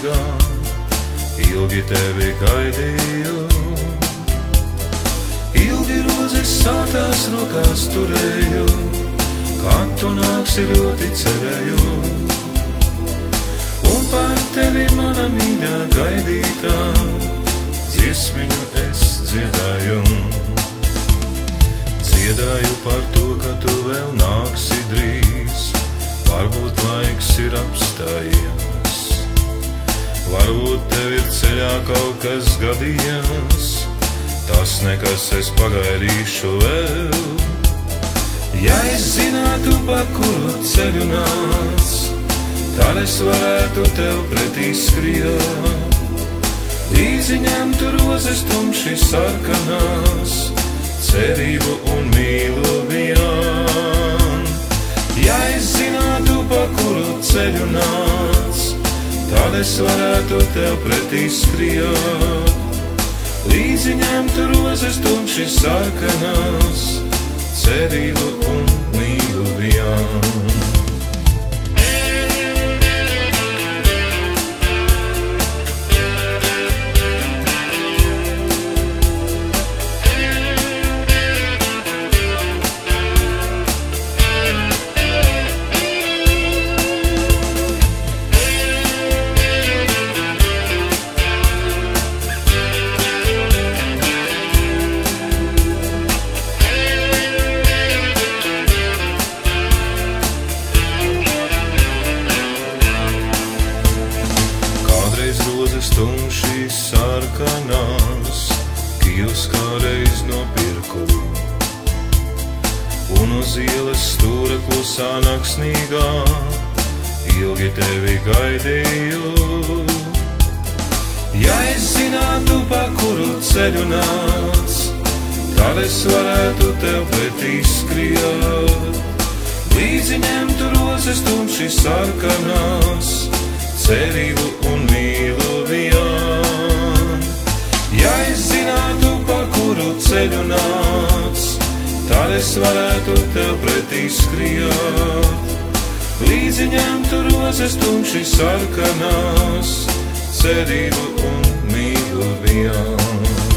naksnīgā, ilgi tevi gaidīju. Ilgi rozes sātās rokās turēju, kad tu nāksi ļoti cerēju. Un par tevi mana mīļā gaidītā, dziesmiņu es dziedāju. Dziedāju par to, ka tu vēl nāksi drīz, varbūt laiks ir apstājies. Varbūt tev ir ceļā kaut kas gadījies, tas nekas, es pagaidīšu vēl. Ja es zinātu, pa kuru ceļu nāc, tad es varētu tev pretī skriet. Līdzi ņemtu rozes tumši sarkanās, cerību un mīlu vien. Ja es zinātu, pa kuru ceļu nāc, tad es varētu tev pretī skriet. Līdzi ņemtu rozes tumši sarkanās, cerību un mīlu vien. Tumši sarkanās, Kijus kādreiz nopirku, un uz ielas stūra klusā naksnīgā, ilgi tevi gaidīju. Ja es zinātu, pa kuru ceļu nāc, tad es varētu tev pretī skriet. Līdzi ņemtu rozes tumši sarkanās, cerību un mīlu vien. Ja es zinātu, pa kuru ceļu nāc, tad es varētu tev pretī skriet. Līdzi ņemtu rozes tumši sarkanās, cerību un mīlu vien.